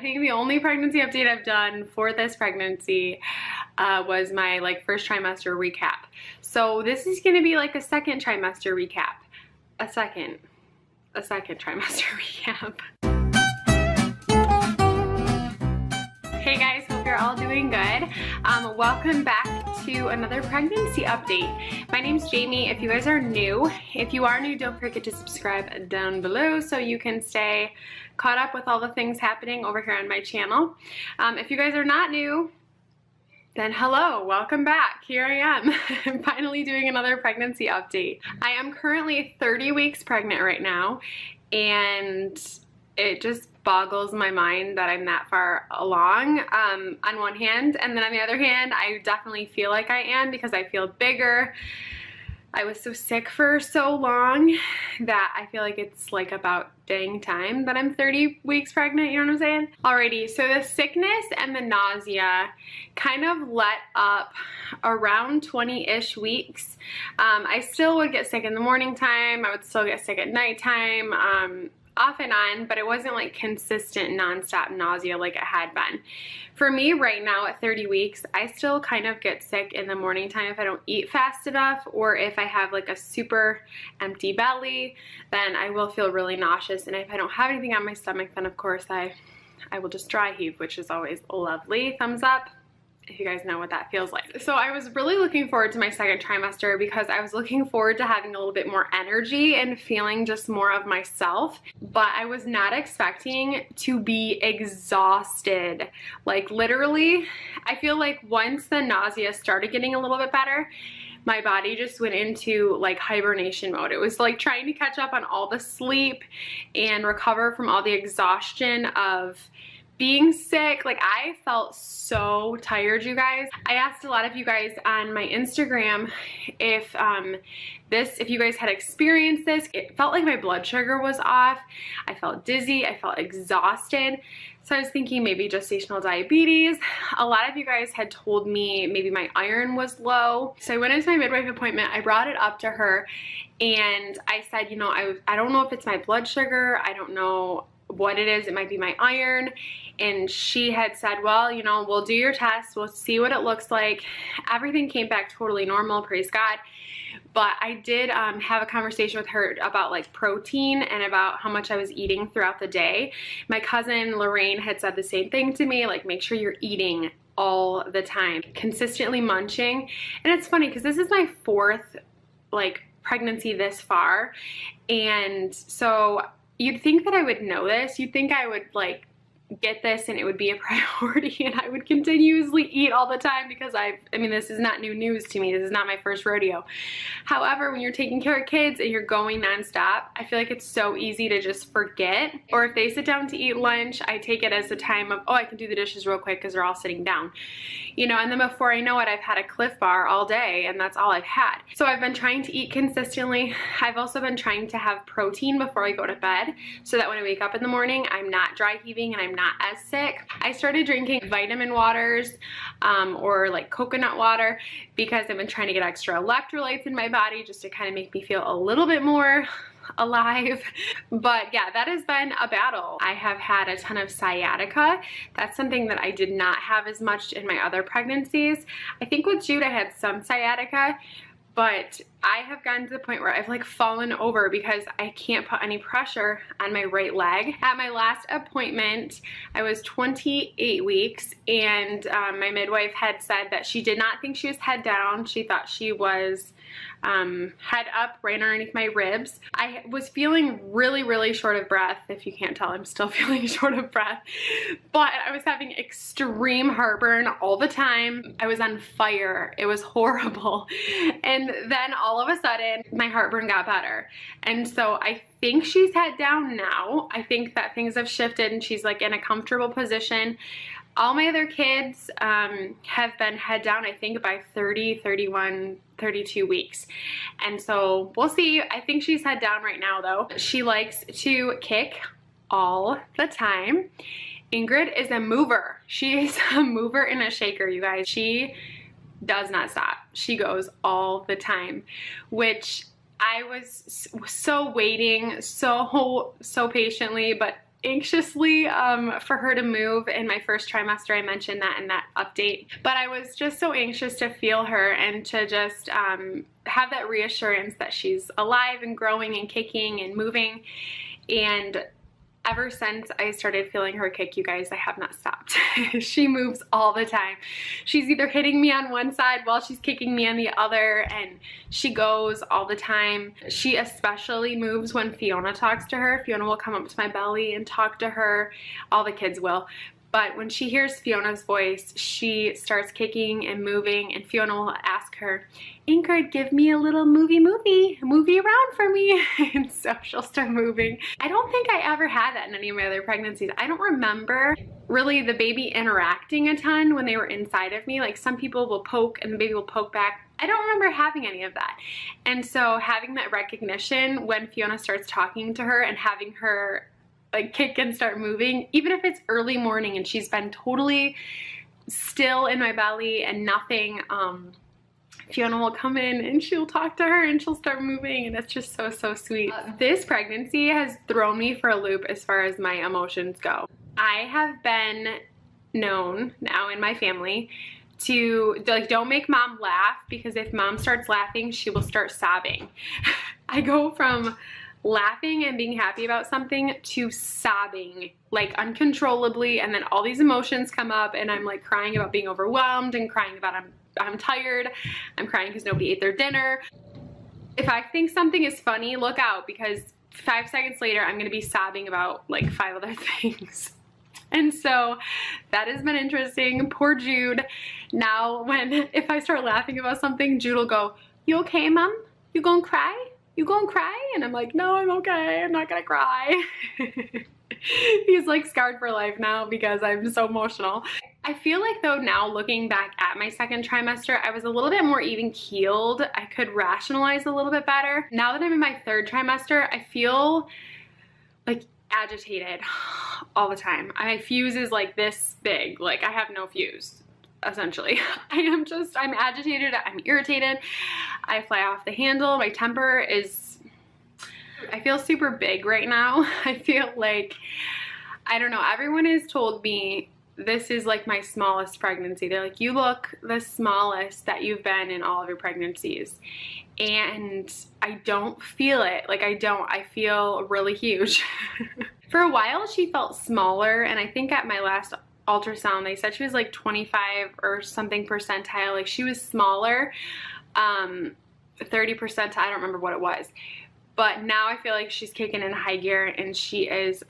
I think the only pregnancy update I've done for this pregnancy was my first trimester recap. So this is gonna be like a second trimester recap. A second trimester recap. Hey guys, hope you're all doing good. Welcome back to another pregnancy update. My name's Jamie. If you guys are new, don't forget to subscribe down below so you can stay caught up with all the things happening over here on my channel. If you guys are not new, then hello, welcome back. Here I am. I'm finally doing another pregnancy update. I am currently 30 weeks pregnant right now, and it just boggles my mind that I'm that far along on one hand, and then on the other hand I definitely feel like I am because I feel bigger. I was so sick for so long that I feel like it's like about dang time that I'm 30 weeks pregnant, you know what I'm saying? Alrighty, so the sickness and the nausea kind of let up around 20-ish weeks. I still would get sick in the morning time, I would still get sick at nighttime, off and on, but it wasn't like consistent nonstop nausea like it had been. For me right now at 30 weeks, I still kind of get sick in the morning time if I don't eat fast enough, or if I have like a super empty belly, then I will feel really nauseous. And if I don't have anything on my stomach, then of course I will just dry heave, which is always lovely. Thumbs up if you guys know what that feels like. So I was really looking forward to my second trimester because I was looking forward to having a little bit more energy and feeling just more of myself, but I was not expecting to be exhausted. Like literally, I feel like once the nausea started getting a little bit better, my body just went into like hibernation mode. It was like trying to catch up on all the sleep and recover from all the exhaustion of being sick. Like I felt so tired, you guys. I asked a lot of you guys on my Instagram if you guys had experienced this. It felt like my blood sugar was off. I felt dizzy, I felt exhausted. So I was thinking maybe gestational diabetes. A lot of you guys had told me maybe my iron was low. So I went into my midwife appointment, I brought it up to her, and I said, you know, I don't know if it's my blood sugar, I don't know what it is, it might be my iron. And she had said, well, you know, we'll do your test, we'll see what it looks like. Everything came back totally normal, praise God. But I did have a conversation with her about like protein and about how much I was eating throughout the day. My cousin Lorraine had said the same thing to me, like make sure you're eating all the time, consistently munching. And it's funny because this is my fourth like pregnancy this far, and so you'd think that I would know this. You'd think I would like get this and it would be a priority and I would continuously eat all the time because I mean, this is not new news to me. This is not my first rodeo. However, when you're taking care of kids and you're going nonstop, I feel like it's so easy to just forget. Or if they sit down to eat lunch, I take it as a time of, oh, I can do the dishes real quick because they're all sitting down. You know, and then before I know it, I've had a Cliff Bar all day and that's all I've had. So I've been trying to eat consistently. I've also been trying to have protein before I go to bed so that when I wake up in the morning, I'm not dry heaving and I'm not as sick. I started drinking vitamin waters or like coconut water because I've been trying to get extra electrolytes in my body just to kind of make me feel a little bit more alive. But yeah, that has been a battle. I have had a ton of sciatica. That's something that I did not have as much in my other pregnancies. I think with Jude I had some sciatica, but I have gotten to the point where I've like fallen over because I can't put any pressure on my right leg. At my last appointment, I was 28 weeks, and my midwife had said that she did not think she was head down. She thought she was head up right underneath my ribs. I was feeling really short of breath. If you can't tell, I'm still feeling short of breath, but I was having extreme heartburn all the time. I was on fire. It was horrible. And then all of a sudden my heartburn got better. And so I think she's head down now. I think that things have shifted and she's like in a comfortable position. All my other kids have been head down, I think by 30, 31, 32 weeks. And so we'll see. I think she's head down right now though. She likes to kick all the time. Ingrid is a mover. She is a mover and a shaker, you guys. She does not stop. She goes all the time, which I was so waiting so patiently, but anxiously for her to move in my first trimester. I mentioned that in that update, but I was just so anxious to feel her and to just have that reassurance that she's alive and growing and kicking and moving. And ever since I started feeling her kick, you guys, I have not stopped. She moves all the time. She's either hitting me on one side while she's kicking me on the other, and she goes all the time. She especially moves when Fiona talks to her. Fiona will come up to my belly and talk to her. All the kids will. But when she hears Fiona's voice, she starts kicking and moving, and Fiona will ask her, Ingrid, give me a little movie around for me. And so she'll start moving. I don't think I ever had that in any of my other pregnancies. I don't remember really the baby interacting a ton when they were inside of me. Like some people will poke and the baby will poke back. I don't remember having any of that. And so having that recognition when Fiona starts talking to her and having her like kick and start moving, even if it's early morning and she's been totally still in my belly and nothing, Fiona will come in and she'll talk to her and she'll start moving, and it's just so, so sweet. This pregnancy has thrown me for a loop as far as my emotions go. I have been known now in my family to like, don't make mom laugh, because if mom starts laughing, she will start sobbing. I go from laughing and being happy about something to sobbing like uncontrollably, and then all these emotions come up and I'm like crying about being overwhelmed and crying about I'm tired, I'm crying because nobody ate their dinner. If I think something is funny, look out, because 5 seconds later I'm gonna be sobbing about like 5 other things. And so that has been interesting. Poor Jude. Now if I start laughing about something, Jude will go, you okay, mom? You gonna cry? You gonna cry? And I'm like, no, I'm okay, I'm not gonna cry. He's like scarred for life now because I'm so emotional. I feel like though now looking back at my second trimester, I was a little bit more even keeled. I could rationalize a little bit better. Now that I'm in my third trimester, I feel like agitated all the time. My fuse is like this big, like I have no fuse. Essentially, I'm agitated, I'm irritated, I fly off the handle, my temper is, I feel super big right now. I feel like, I don't know, everyone has told me this is like my smallest pregnancy. They're like, you look the smallest that you've been in all of your pregnancies. And I don't feel it. Like I feel really huge. For a while she felt smaller, and I think at my last ultrasound they said she was like 25 or something percentile, like she was smaller, 30 percentile, I don't remember what it was. But now I feel like she's kicking in high gear and she is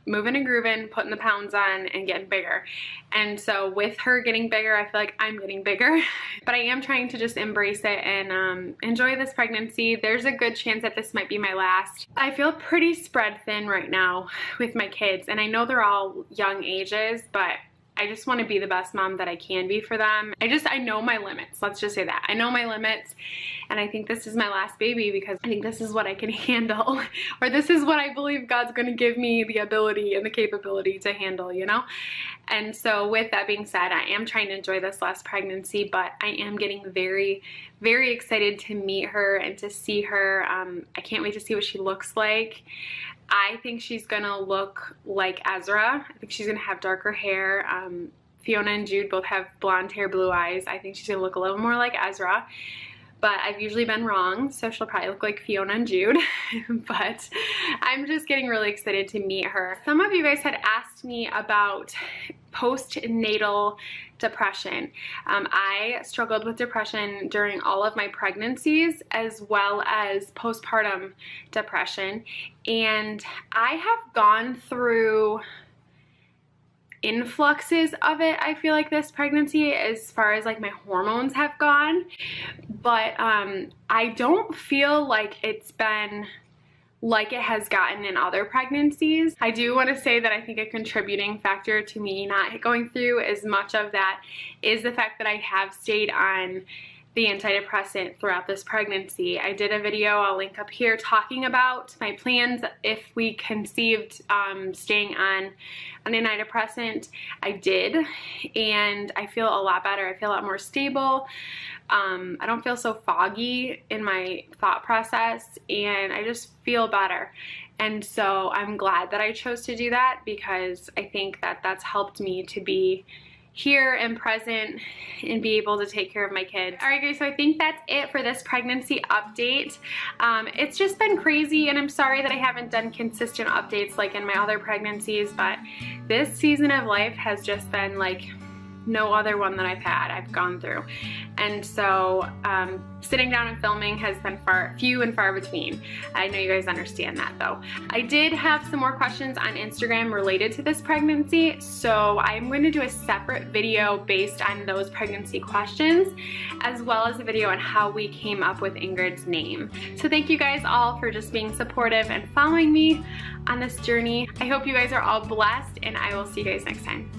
moving and grooving, putting the pounds on and getting bigger. And so with her getting bigger, I feel like I'm getting bigger. But I am trying to just embrace it and enjoy this pregnancy. There's a good chance that this might be my last. I feel pretty spread thin right now with my kids, and I know they're all young ages, but I just want to be the best mom that I can be for them. I know my limits. Let's just say that. I know my limits, and I think this is my last baby because I think this is what I can handle, or this is what I believe God's going to give me the ability and the capability to handle, you know? And so with that being said, I am trying to enjoy this last pregnancy, but I am getting very, very excited to meet her and to see her. I can't wait to see what she looks like. I think she's gonna look like Ezra. I think she's gonna have darker hair. Fiona and Jude both have blonde hair, blue eyes. I think she's gonna look a little more like Ezra, but I've usually been wrong, so she'll probably look like Fiona and Jude. But I'm just getting really excited to meet her. Some of you guys had asked me about postnatal depression. I struggled with depression during all of my pregnancies as well as postpartum depression, and I have gone through influxes of it, I feel like, this pregnancy, as far as like my hormones have gone, but I don't feel like it's been like it has gotten in other pregnancies. I do want to say that I think a contributing factor to me not going through as much of that is the fact that I have stayed on the antidepressant throughout this pregnancy. I did a video, I'll link up here, talking about my plans if we conceived staying on an antidepressant. I did, and I feel a lot better. I feel a lot more stable. I don't feel so foggy in my thought process, and I just feel better. And so I'm glad that I chose to do that, because I think that that's helped me to be here and present and be able to take care of my kids. All right guys, so I think that's it for this pregnancy update. It's just been crazy, and I'm sorry that I haven't done consistent updates like in my other pregnancies, but this season of life has just been like no other one that I've gone through. And so sitting down and filming has been few and far between. I know you guys understand that though. I did have some more questions on Instagram related to this pregnancy, so I'm going to do a separate video based on those pregnancy questions, as well as a video on how we came up with Ingrid's name. So thank you guys all for just being supportive and following me on this journey. I hope you guys are all blessed, and I will see you guys next time.